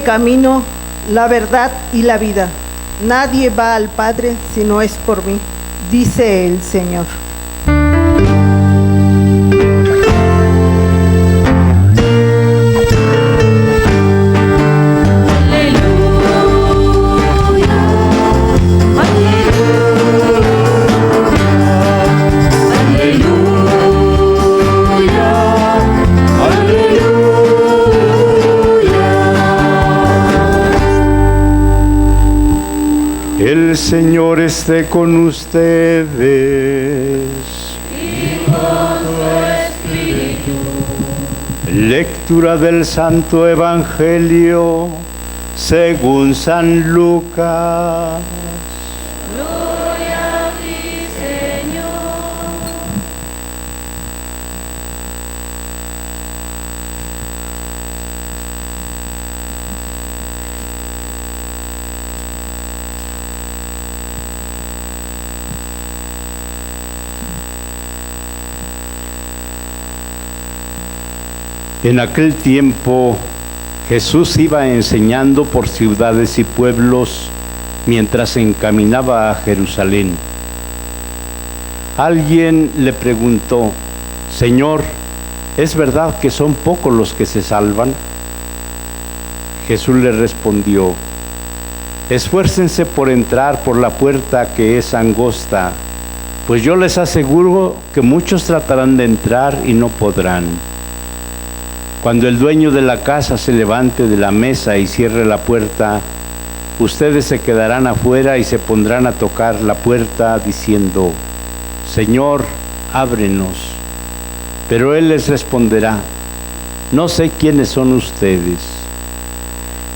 camino, la verdad y la vida. Nadie va al Padre si no es por mí, dice el Señor. El Señor esté con ustedes. Y con su espíritu. Lectura del Santo Evangelio según San Lucas. Gloria a ti, Señor. En aquel tiempo Jesús iba enseñando por ciudades y pueblos mientras se encaminaba a Jerusalén. Alguien le preguntó: Señor, ¿es verdad que son pocos los que se salvan? Jesús le respondió: esfuércense por entrar por la puerta que es angosta, pues yo les aseguro que muchos tratarán de entrar y no podrán. Cuando el dueño de la casa se levante de la mesa y cierre la puerta, ustedes se quedarán afuera y se pondrán a tocar la puerta diciendo: Señor, ábrenos. Pero él les responderá: no sé quiénes son ustedes.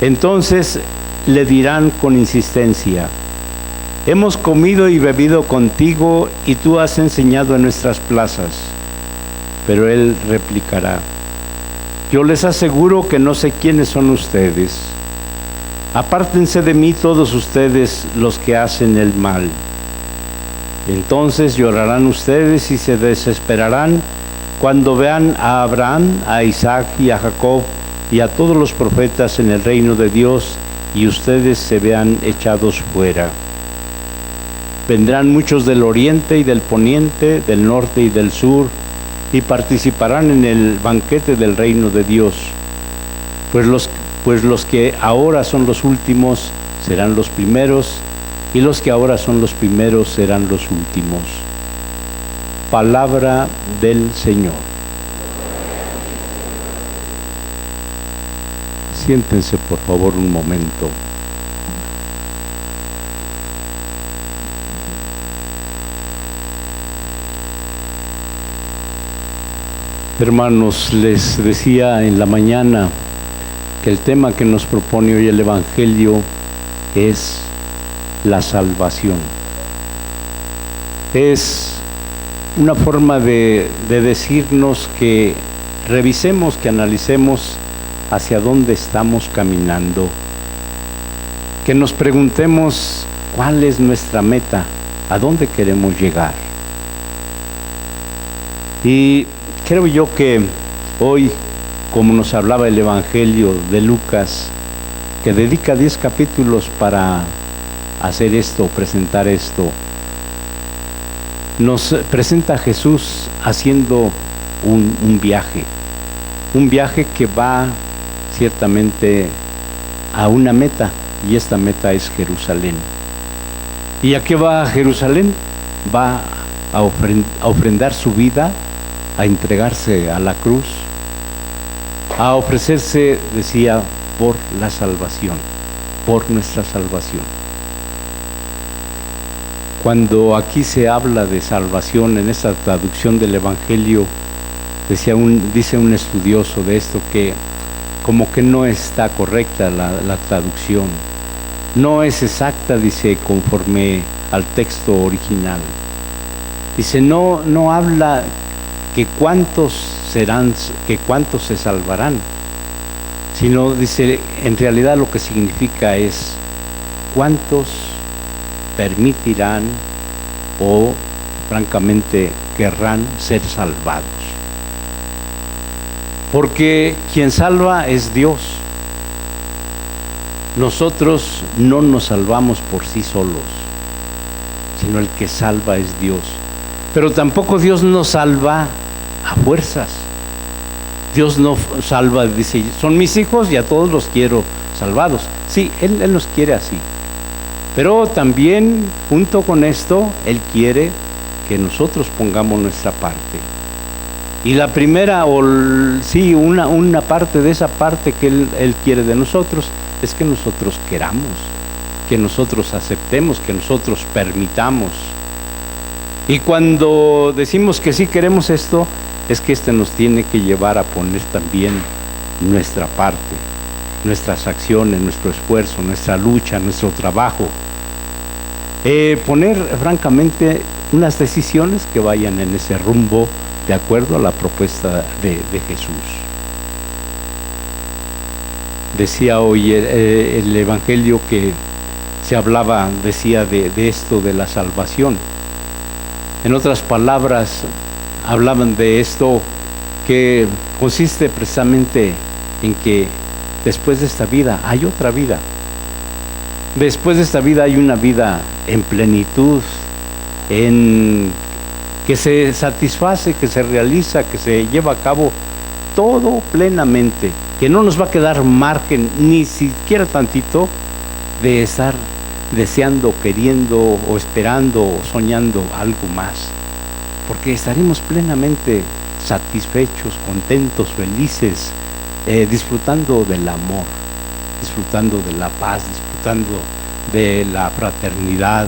Entonces le dirán con insistencia: hemos comido y bebido contigo y tú has enseñado en nuestras plazas. Pero él replicará: yo les aseguro que no sé quiénes son ustedes. Apártense de mí todos ustedes los que hacen el mal. Entonces llorarán ustedes y se desesperarán cuando vean a Abraham, a Isaac y a Jacob y a todos los profetas en el reino de Dios y ustedes se vean echados fuera. Vendrán muchos del oriente y del poniente, del norte y del sur, y participarán en el banquete del reino de Dios. Pues los que ahora son los últimos serán los primeros, y los que ahora son los primeros serán los últimos. Palabra del Señor. Siéntense por favor un momento. Hermanos, les decía en la mañana que el tema que nos propone hoy el Evangelio es la salvación. Es una forma de decirnos que revisemos, que analicemos hacia dónde estamos caminando, que nos preguntemos cuál es nuestra meta, a dónde queremos llegar. Y creo yo que hoy, como nos hablaba el Evangelio de Lucas, que dedica 10 capítulos para hacer esto, presentar esto, nos presenta a Jesús haciendo un viaje que va ciertamente a una meta, y esta meta es Jerusalén. ¿Y a qué va a Jerusalén? Va a ofrendar su vida, a entregarse a la cruz, a ofrecerse, decía, por la salvación, por nuestra salvación. Cuando aquí se habla de salvación en esta traducción del Evangelio, dice un estudioso de esto que como que no está correcta la traducción, no es exacta, dice, conforme al texto original. Dice, no habla que cuántos se salvarán, sino dice, en realidad lo que significa es cuántos permitirán o francamente querrán ser salvados. Porque quien salva es Dios. nosotros no nos salvamos por sí solos, sino el que salva es Dios. Pero tampoco Dios nos salva a fuerzas. Dios no salva, dice, son mis hijos y a todos los quiero salvados. Sí, Él nos quiere así. Pero también, junto con esto, Él quiere que nosotros pongamos nuestra parte. Y la primera, una parte de esa parte que Él quiere de nosotros, es que nosotros queramos, que nosotros aceptemos, que nosotros permitamos. Y cuando decimos que sí queremos esto, es que nos tiene que llevar a poner también nuestra parte, nuestras acciones, nuestro esfuerzo, nuestra lucha, nuestro trabajo. Poner francamente unas decisiones que vayan en ese rumbo de acuerdo a la propuesta de Jesús. Decía hoy el Evangelio que decía de esto de la salvación. En otras palabras, hablaban de esto que consiste precisamente en que después de esta vida hay otra vida. Después de esta vida hay una vida en plenitud, que se satisface, que se realiza, que se lleva a cabo todo plenamente, que no nos va a quedar margen ni siquiera tantito de estar deseando, queriendo o esperando o soñando algo más, porque estaremos plenamente satisfechos, contentos, felices, disfrutando del amor, disfrutando de la paz, disfrutando de la fraternidad,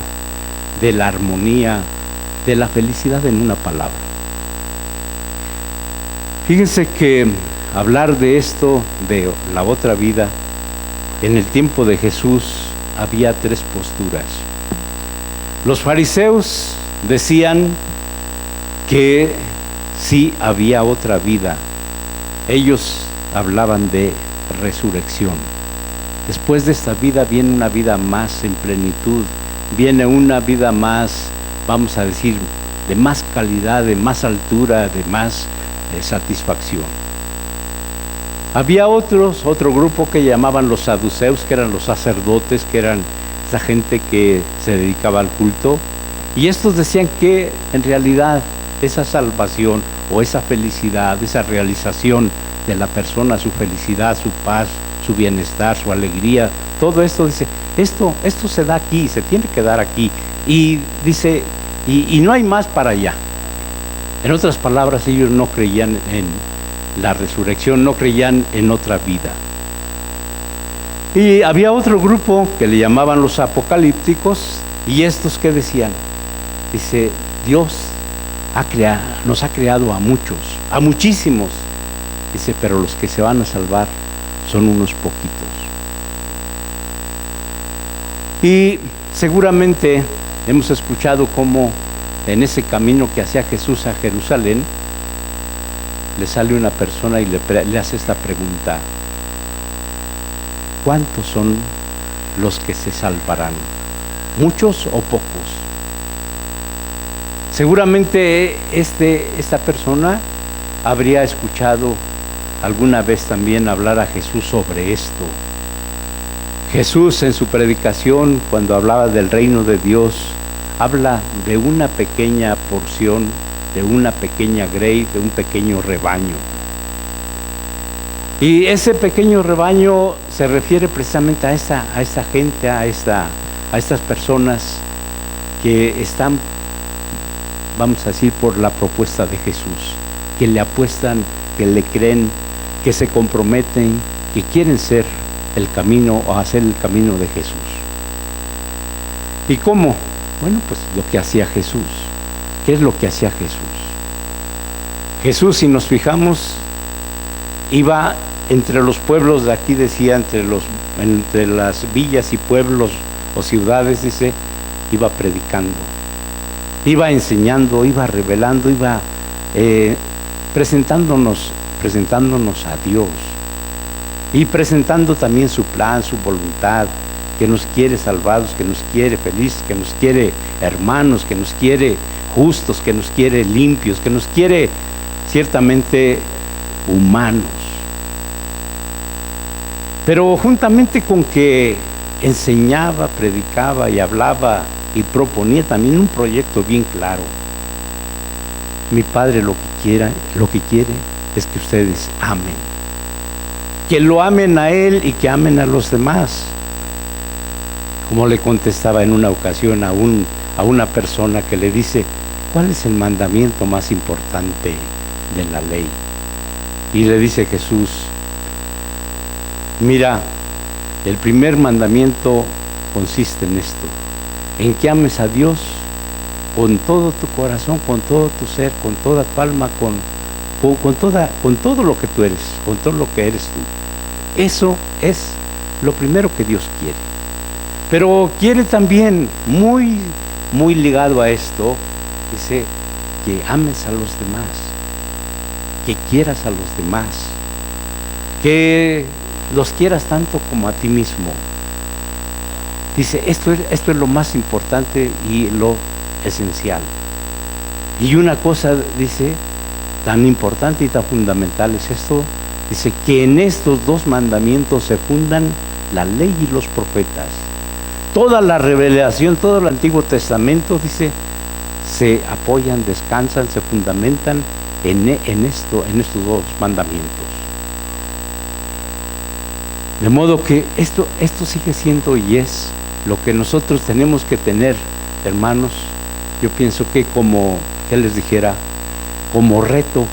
de la armonía, de la felicidad, en una palabra. Fíjense que hablar de esto, de la otra vida, en el tiempo de Jesús había tres posturas. Los fariseos decían que sí había otra vida. Ellos hablaban de resurrección. Después de esta vida viene una vida más en plenitud, viene una vida más, vamos a decir, de más calidad, de más altura, de más satisfacción. Había otro grupo que llamaban los saduceos, que eran los sacerdotes, que eran esa gente que se dedicaba al culto, y estos decían que en realidad esa salvación o esa felicidad, esa realización de la persona, su felicidad, su paz, su bienestar, su alegría, todo esto, dice, esto se da aquí, se tiene que dar aquí, y dice, y no hay más para allá. En otras palabras, ellos no creían en la resurrección, no creían en otra vida. Y había otro grupo que le llamaban los apocalípticos, y estos que decían, dice, Dios nos ha creado a muchos, a muchísimos, dice, pero los que se van a salvar son unos poquitos. Y seguramente hemos escuchado cómo en ese camino que hacía Jesús a Jerusalén, le sale una persona y le hace esta pregunta: ¿cuántos son los que se salvarán? ¿Muchos o pocos? Seguramente esta persona habría escuchado alguna vez también hablar a Jesús sobre esto. Jesús en su predicación, cuando hablaba del reino de Dios, habla de una pequeña porción, de una pequeña grey, de un pequeño rebaño. Y ese pequeño rebaño se refiere precisamente a esta gente, a estas personas que están, vamos a decir, por la propuesta de Jesús, que le apuestan, que le creen, que se comprometen, que quieren ser el camino o hacer el camino de Jesús. ¿Y cómo? Bueno, pues lo que hacía Jesús. ¿Qué es lo que hacía Jesús? Jesús, si nos fijamos, iba entre los pueblos de aquí, decía, entre las villas y pueblos o ciudades, dice, iba predicando, iba enseñando, iba revelando, iba presentándonos a Dios y presentando también su plan, su voluntad, que nos quiere salvados, que nos quiere felices, que nos quiere hermanos, que nos quiere justos, que nos quiere limpios, que nos quiere ciertamente humanos. Pero juntamente con que enseñaba, predicaba y hablaba y proponía también un proyecto bien claro. Mi Padre lo que quiere es que ustedes amen. Que lo amen a Él y que amen a los demás. Como le contestaba en una ocasión a una persona que le dice, ¿cuál es el mandamiento más importante de la ley? Y le dice Jesús, mira, el primer mandamiento consiste en esto, en que ames a Dios con todo tu corazón, con todo tu ser, con toda tu alma, con todo lo que tú eres, con todo lo que eres tú. Eso es lo primero que Dios quiere. Pero quiere también, muy, muy ligado a esto, dice, que ames a los demás, que quieras a los demás, que los quieras tanto como a ti mismo. Dice, esto es lo más importante y lo esencial. Y una cosa, dice, tan importante y tan fundamental es esto, dice que en estos dos mandamientos se fundan la ley y los profetas. Toda la revelación, todo el Antiguo Testamento, dice, se apoyan, descansan, se fundamentan en estos dos mandamientos. De modo que esto sigue siendo y es lo que nosotros tenemos que tener, hermanos. Yo pienso que que les dijera, como reto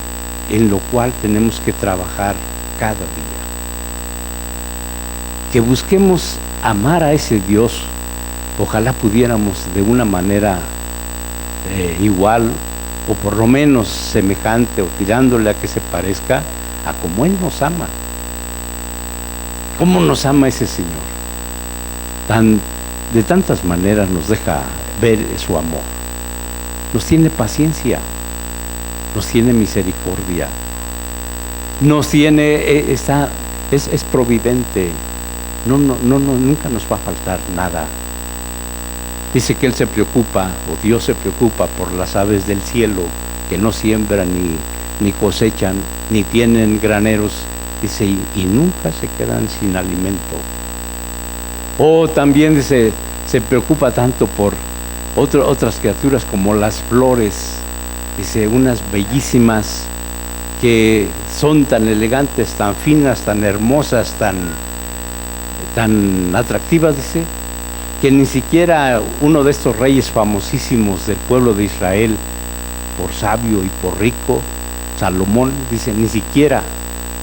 en lo cual tenemos que trabajar cada día. Que busquemos amar a ese Dios. Ojalá pudiéramos de una manera igual o por lo menos semejante o tirándole a que se parezca a como Él nos ama. ¿Cómo nos ama ese Señor? De tantas maneras nos deja ver su amor. Nos tiene paciencia, nos tiene misericordia, nos tiene, es providente, nunca nos va a faltar nada. Dice que Él se preocupa, o Dios se preocupa por las aves del cielo, que no siembran ni cosechan, ni tienen graneros, dice, y nunca se quedan sin alimento. O también dice, se preocupa tanto por otras criaturas como las flores, dice, unas bellísimas que son tan elegantes, tan finas, tan hermosas, tan atractivas, dice, que ni siquiera uno de estos reyes famosísimos del pueblo de Israel, por sabio y por rico, Salomón, dice, ni siquiera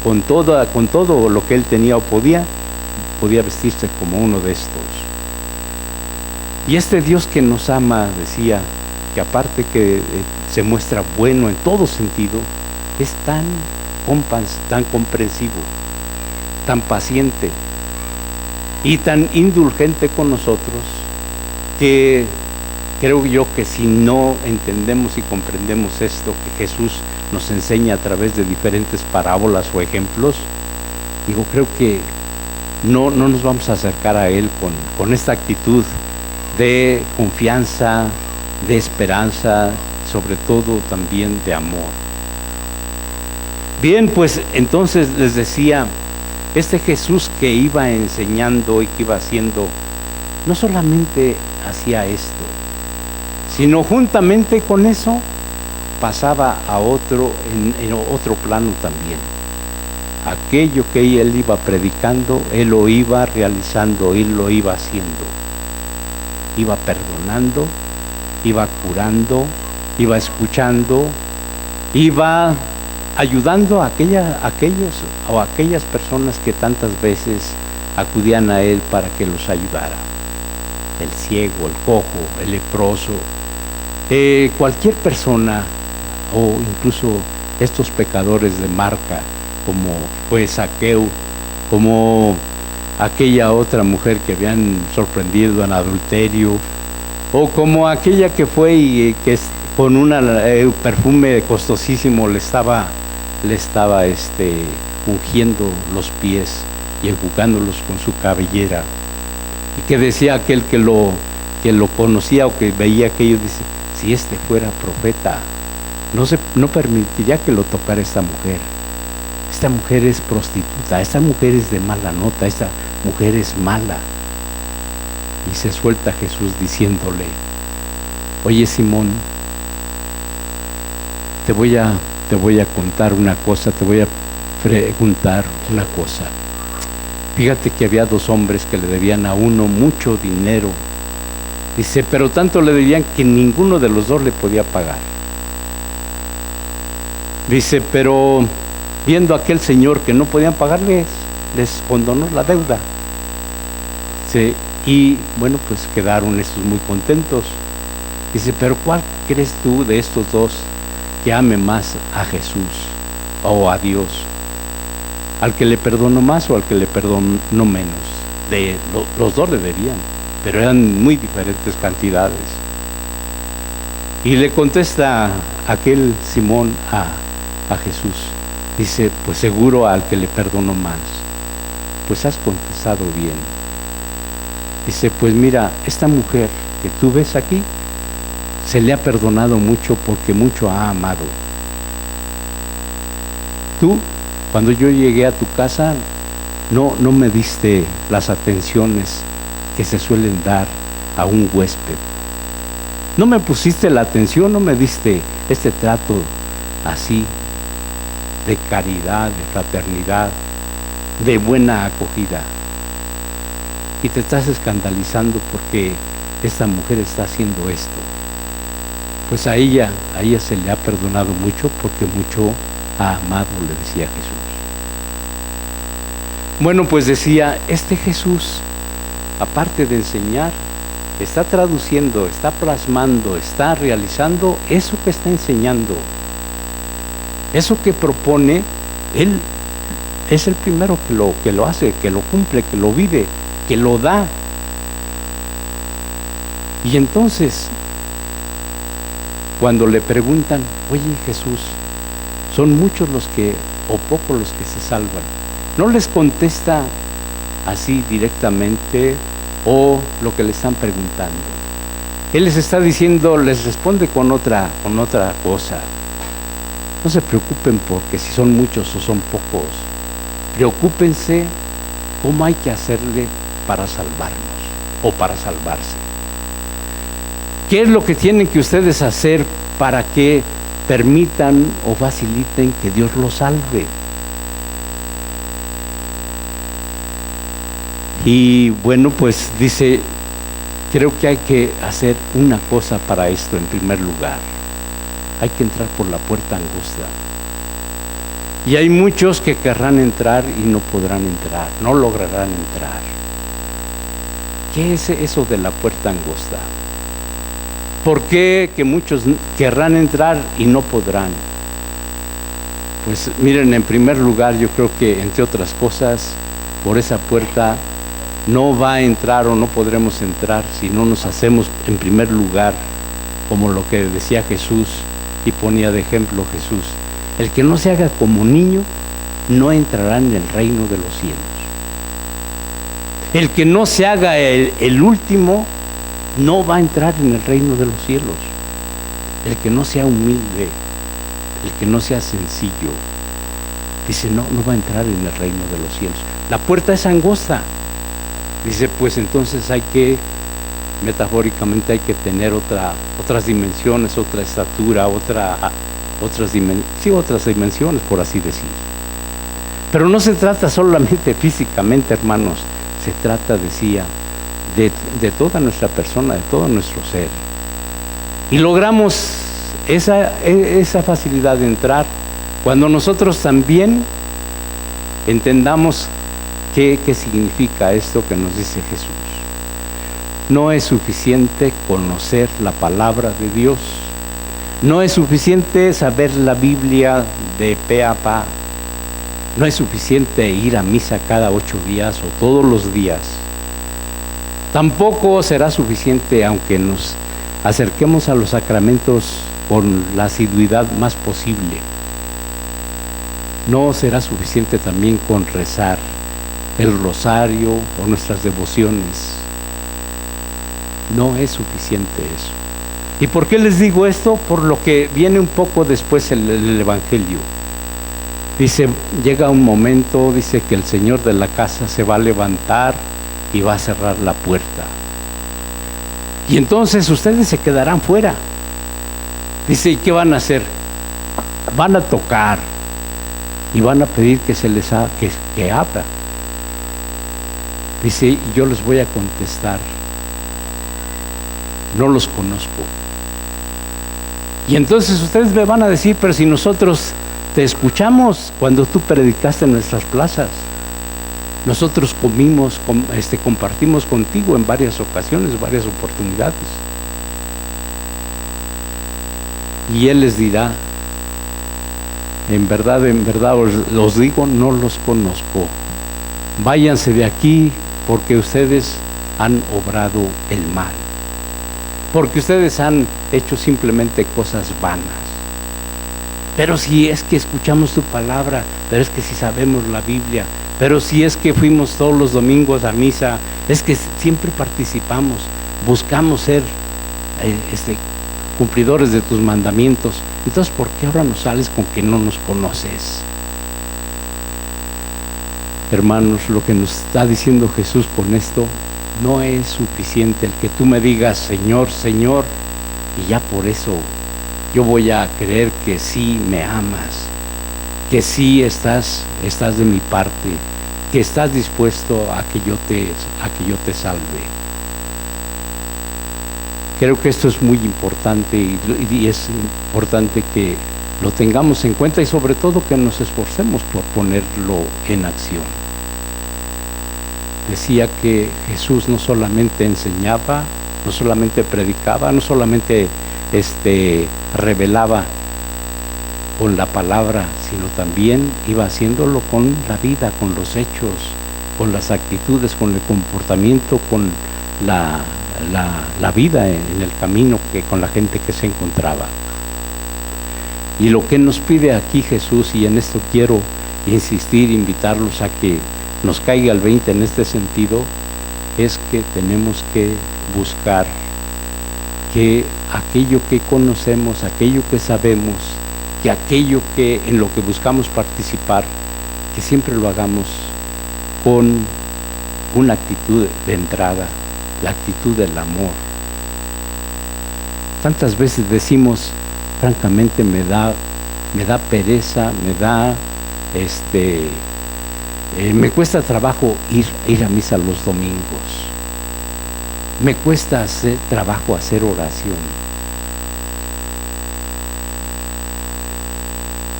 con todo lo que él tenía o podía vestirse como uno de estos. Y este Dios que nos ama, decía, que aparte que se muestra bueno en todo sentido, es tan comprensivo, tan paciente y tan indulgente con nosotros, que creo yo que si no entendemos y comprendemos esto que Jesús nos enseña a través de diferentes parábolas o ejemplos, creo que no nos vamos a acercar a Él con esta actitud de confianza, de esperanza, sobre todo también de amor. Bien, pues entonces les decía, este Jesús que iba enseñando y que iba haciendo, no solamente hacía esto, sino juntamente con eso pasaba a en otro plano también. Aquello que Él iba predicando, Él lo iba realizando, Él lo iba haciendo. Iba perdonando, iba curando, iba escuchando, iba ayudando a aquellas personas que tantas veces acudían a Él para que los ayudara. El ciego, el cojo, el leproso, cualquier persona, o incluso estos pecadores de marca, como fue Zaqueo, como aquella otra mujer que habían sorprendido en adulterio, o como aquella que fue y que con un perfume costosísimo le estaba ungiendo los pies y enjugándolos con su cabellera, y que decía aquel que lo conocía o que veía aquello, dice, si este fuera profeta, no permitiría que lo tocara esta mujer. esta mujer es prostituta, esta mujer es de mala nota, esta mujer es mala. Y se suelta Jesús diciéndole: oye, Simón, te voy a contar una cosa, te voy a preguntar una cosa. Fíjate que había 2 hombres que le debían a uno mucho dinero. Dice, pero tanto le debían que ninguno de los 2 le podía pagar. Dice, pero viendo a aquel señor que no podían pagarles, les condonó la deuda. Dice, y bueno, pues quedaron estos muy contentos. Dice, pero ¿cuál crees tú de estos 2 que ame más a Jesús o a Dios? ¿Al que le perdonó más o al que le perdonó menos? Los 2 le debían, pero eran muy diferentes cantidades. Y le contesta aquel Simón a Jesús. Dice, pues seguro al que le perdonó más. Pues has contestado bien. Dice, pues mira, esta mujer que tú ves aquí, se le ha perdonado mucho porque mucho ha amado. Tú, cuando yo llegué a tu casa, no me diste las atenciones que se suelen dar a un huésped. No me pusiste la atención, no me diste este trato así de caridad, de fraternidad, de buena acogida. Y te estás escandalizando porque esta mujer está haciendo esto. Pues a ella se le ha perdonado mucho porque mucho ha amado, le decía Jesús. Bueno, pues decía, este Jesús, aparte de enseñar, está traduciendo, está plasmando, está realizando eso que está enseñando. Eso que propone, Él es el primero que lo hace, que lo cumple, que lo vive, que lo da. Y entonces, cuando le preguntan, oye Jesús, ¿son muchos o pocos los que se salvan? No les contesta así directamente o lo que le están preguntando. Él les está diciendo, les responde con otra cosa. No se preocupen porque si son muchos o son pocos. Preocúpense cómo hay que hacerle para salvarnos o para salvarse. ¿Qué es lo que tienen que ustedes hacer para que permitan o faciliten que Dios los salve? Y bueno, pues dice, creo que hay que hacer una cosa para esto en primer lugar. Hay que entrar por la puerta angosta. Y hay muchos que querrán entrar y no podrán entrar, no lograrán entrar. ¿Qué es eso de la puerta angosta? ¿Por qué que muchos querrán entrar y no podrán? Pues miren, en primer lugar, yo creo que entre otras cosas, por esa puerta no va a entrar o no podremos entrar si no nos hacemos en primer lugar como lo que decía Jesús y ponía de ejemplo Jesús. El que no se haga como niño no entrará en el reino de los cielos. El que no se haga el último no va a entrar en el reino de los cielos. El que no sea humilde, el que no sea sencillo, dice, no va a entrar en el reino de los cielos. La puerta es angosta. Dice, pues entonces metafóricamente hay que tener otras dimensiones, otra estatura, otras dimensiones, por así decir. Pero no se trata solamente físicamente, hermanos, se trata, decía, de toda nuestra persona, de todo nuestro ser. Y logramos esa facilidad de entrar cuando nosotros también entendamos qué significa esto que nos dice Jesús. No es suficiente conocer la palabra de Dios. No es suficiente saber la Biblia de pe a pa. No es suficiente ir a misa cada 8 días o todos los días. Tampoco será suficiente aunque nos acerquemos a los sacramentos con la asiduidad más posible. No será suficiente también con rezar el rosario o nuestras devociones. No es suficiente eso. ¿Y por qué les digo esto? Por lo que viene un poco después el Evangelio. Dice, llega un momento, dice que el señor de la casa se va a levantar y va a cerrar la puerta. Y entonces ustedes se quedarán fuera. Dice, ¿y qué van a hacer? Van a tocar y van a pedir que se les que abra. Dice, y yo les voy a contestar, no los conozco. Y entonces ustedes me van a decir, pero si nosotros te escuchamos cuando tú predicaste en nuestras plazas, nosotros compartimos contigo en varias ocasiones, varias oportunidades. Y Él les dirá, en verdad os digo, no los conozco. Váyanse de aquí porque ustedes han obrado el mal. Porque ustedes han hecho simplemente cosas vanas. Pero si es que escuchamos tu palabra, pero es que si sabemos la Biblia, pero si es que fuimos todos los domingos a misa, es que siempre participamos, buscamos ser cumplidores de tus mandamientos. Entonces, ¿por qué ahora nos sales con que no nos conoces? Hermanos, lo que nos está diciendo Jesús con esto no es suficiente el que tú me digas Señor, Señor, y ya por eso yo voy a creer que sí me amas, que sí estás de mi parte, que estás dispuesto a que yo te salve. Creo que esto es muy importante y es importante que lo tengamos en cuenta y sobre todo que nos esforcemos por ponerlo en acción. Decía que Jesús no solamente enseñaba, no solamente predicaba, no solamente revelaba con la palabra, sino también iba haciéndolo con la vida, con los hechos, con las actitudes, con el comportamiento, con la vida en el camino, con la gente que se encontraba. Y lo que nos pide aquí Jesús, y en esto quiero insistir, invitarlos a que nos caiga el 20 en este sentido, es que tenemos que buscar que aquello que conocemos, aquello que sabemos, que aquello que en lo que buscamos participar, que siempre lo hagamos con una actitud de entrada, la actitud del amor. Tantas veces decimos, francamente me da pereza, me cuesta trabajo ir a misa los domingos. Me cuesta trabajo hacer oración.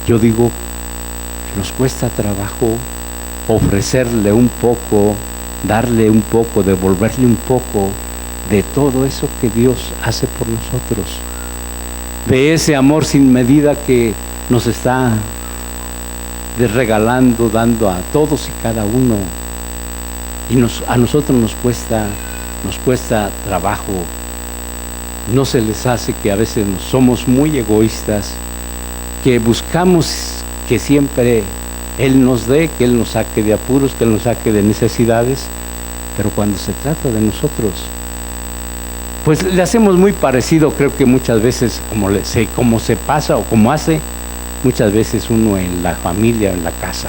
Yo digo, nos cuesta trabajo ofrecerle un poco, darle un poco, devolverle un poco de todo eso que Dios hace por nosotros, de ese amor sin medida que nos está regalando, dando a todos y cada uno. Y a nosotros nos cuesta trabajo. No se les hace que a veces somos muy egoístas, que buscamos que siempre Él nos dé, que Él nos saque de apuros, que Él nos saque de necesidades, pero cuando se trata de nosotros, pues le hacemos muy parecido, creo que muchas veces, como se pasa o como hace muchas veces uno en la familia o en la casa.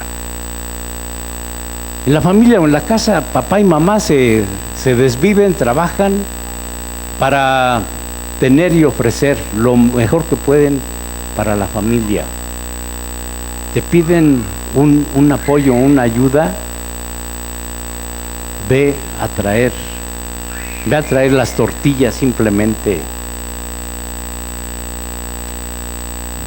En la familia o en la casa, papá y mamá se desviven, trabajan para tener y ofrecer lo mejor que pueden para la familia. Te piden un apoyo, una ayuda, ve a traer las tortillas simplemente.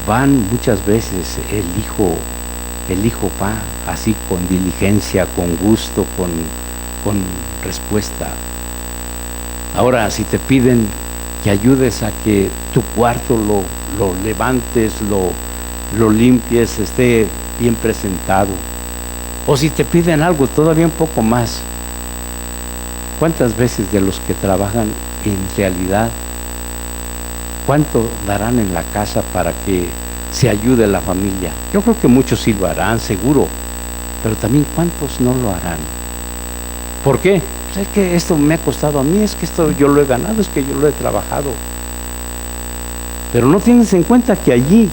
Van muchas veces el hijo va así con diligencia, con gusto, con respuesta. Ahora, si te piden que ayudes a que tu cuarto lo levantes, lo limpies, esté bien presentado, o si te piden algo todavía un poco más, ¿cuántas veces de los que trabajan en realidad, cuánto darán en la casa para que se ayude a la familia? Yo creo que muchos sí lo harán, seguro, pero también cuántos no lo harán. ¿Por qué? Pues es que esto me ha costado a mí, es que esto yo lo he ganado, es que yo lo he trabajado. Pero no tienes en cuenta que allí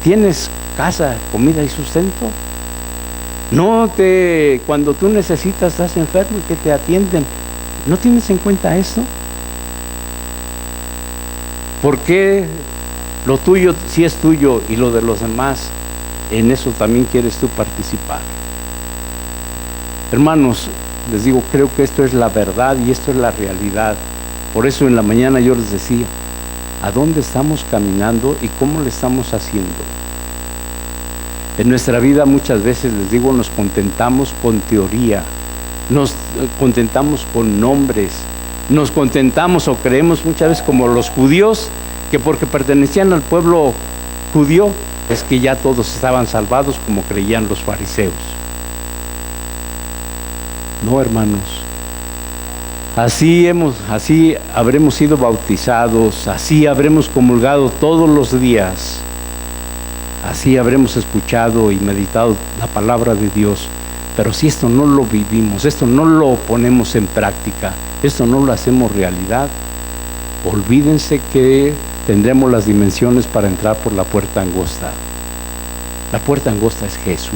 tienes casa, comida y sustento. Cuando tú necesitas, estás enfermo y que te atienden, ¿no tienes en cuenta esto? ¿Por qué lo tuyo sí es tuyo y lo de los demás, en eso también quieres tú participar? Hermanos, les digo, creo que esto es la verdad y esto es la realidad. Por eso en la mañana yo les decía, ¿a dónde estamos caminando y cómo le estamos haciendo? En nuestra vida muchas veces, les digo, nos contentamos con teoría, nos contentamos con nombres, nos contentamos o creemos muchas veces como los judíos, que porque pertenecían al pueblo judío, es que ya todos estaban salvados como creían los fariseos. No, hermanos, así habremos sido bautizados, así habremos comulgado todos los días, así habremos escuchado y meditado la palabra de Dios, pero si esto no lo vivimos, esto no lo ponemos en práctica, esto no lo hacemos realidad, olvídense que tendremos las dimensiones para entrar por la puerta angosta. La puerta angosta es Jesús.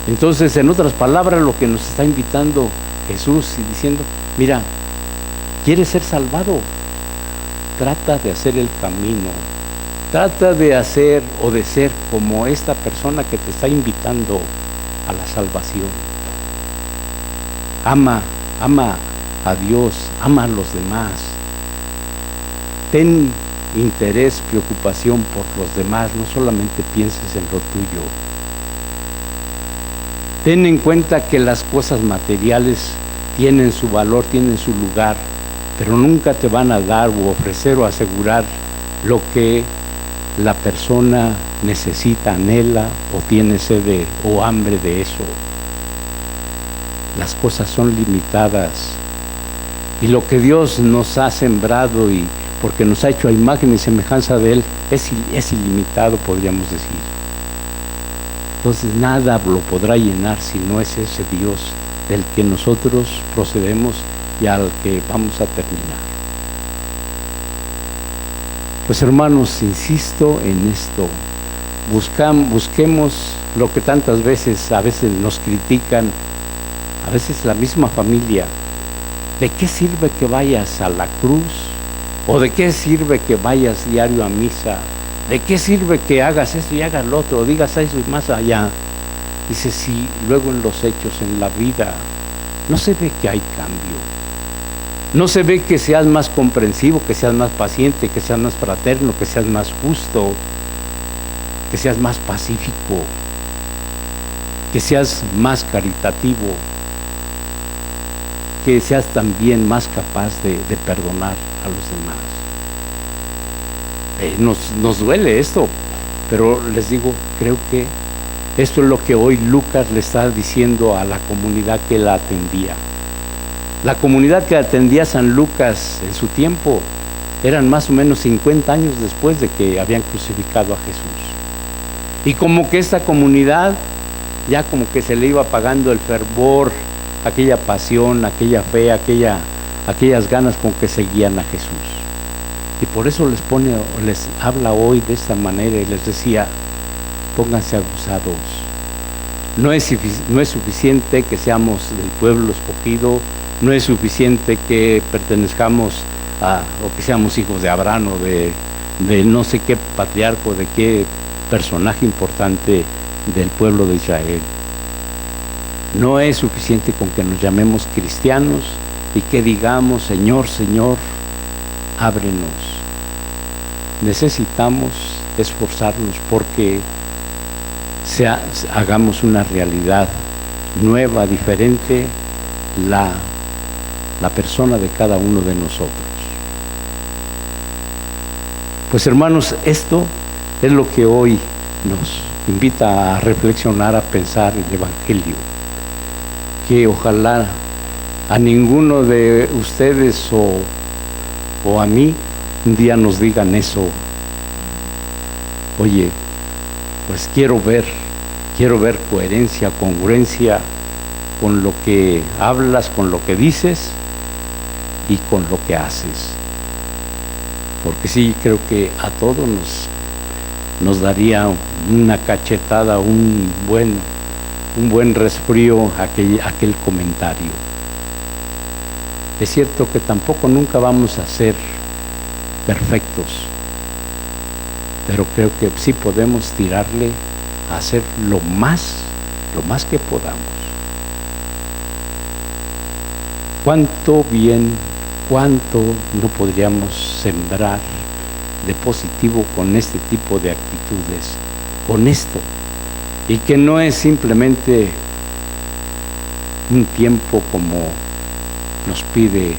Entonces, en otras palabras, lo que nos está invitando Jesús y diciendo, mira, ¿quieres ser salvado? Trata de hacer el camino. Trata de hacer o de ser como esta persona que te está invitando a la salvación. Ama a Dios, ama a los demás. Ten interés, preocupación por los demás, no solamente pienses en lo tuyo. Ten en cuenta que las cosas materiales tienen su valor, tienen su lugar, pero nunca te van a dar o ofrecer o asegurar lo que la persona necesita, anhela o tiene sed o hambre de eso. Las cosas son limitadas y lo que Dios nos ha sembrado y porque nos ha hecho a imagen y semejanza de Él es ilimitado, podríamos decir. Entonces nada lo podrá llenar si no es ese Dios del que nosotros procedemos y al que vamos a terminar. Pues hermanos, insisto en esto, busquemos lo que tantas veces a veces nos critican, a veces la misma familia. ¿De qué sirve que vayas a la cruz? ¿O de qué sirve que vayas diario a misa? ¿De qué sirve que hagas esto y hagas lo otro? O digas eso y más allá. Dice, si luego en los hechos, en la vida, no se ve que hay cambio. No se ve que seas más comprensivo, que seas más paciente, que seas más fraterno, que seas más justo, que seas más pacífico, que seas más caritativo, que seas también más capaz de perdonar a los demás. Nos duele esto, pero les digo, creo que esto es lo que hoy Lucas le está diciendo a la comunidad que la atendía. La comunidad que atendía a San Lucas en su tiempo eran más o menos 50 años después de que habían crucificado a Jesús. Y como que esta comunidad ya como que se le iba apagando el fervor, aquella pasión, aquella fe, aquellas ganas con que seguían a Jesús. Y por eso les habla hoy de esta manera y les decía, pónganse abusados. No es suficiente que seamos del pueblo escogido, no es suficiente que pertenezcamos o que seamos hijos de Abraham o de no sé qué patriarca, de qué personaje importante del pueblo de Israel. No es suficiente con que nos llamemos cristianos y que digamos, Señor, Señor, ábrenos. Necesitamos esforzarnos porque hagamos una realidad nueva, diferente, la persona de cada uno de nosotros. Pues hermanos, esto es lo que hoy nos invita a reflexionar, a pensar en el Evangelio. Que ojalá a ninguno de ustedes o a mí un día nos digan eso. Oye, pues quiero ver coherencia, congruencia con lo que hablas, con lo que dices y con lo que haces. Porque sí, creo que a todos nos daría una cachetada, un buen resfrío aquel comentario. Es cierto que tampoco nunca vamos a ser perfectos, pero creo que sí podemos tirarle a hacer lo más que podamos. Cuánto bien, cuánto no podríamos sembrar de positivo con este tipo de actitudes, con esto, y que no es simplemente un tiempo como nos pide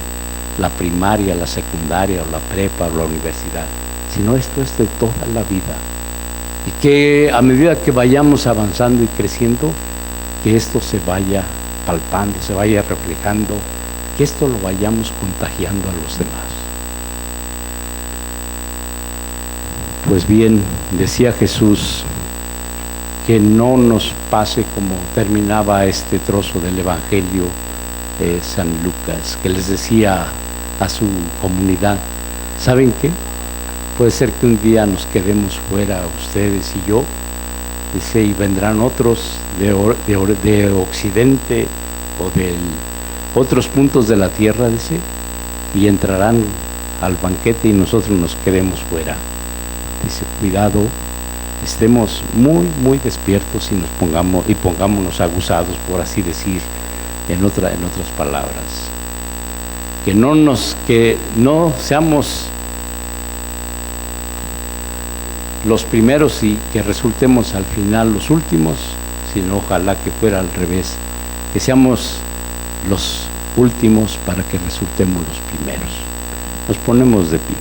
la primaria, la secundaria, o la prepa, o la universidad, sino esto es de toda la vida, y que a medida que vayamos avanzando y creciendo, que esto se vaya palpando, se vaya reflejando, que esto lo vayamos contagiando a los demás. Pues bien, decía Jesús que no nos pase como terminaba este trozo del Evangelio de San Lucas, que les decía a su comunidad: ¿saben qué? Puede ser que un día nos quedemos fuera, ustedes y yo, dice, y vendrán otros de Occidente o de otros puntos de la tierra, dice, y entrarán al banquete y nosotros nos quedemos fuera. Dice, cuidado, estemos muy despiertos y pongámonos aguzados, por así decir, en otras palabras. Que no seamos los primeros y que resultemos al final los últimos, sino ojalá que fuera al revés, que seamos los últimos para que resultemos los primeros. Nos ponemos de pie.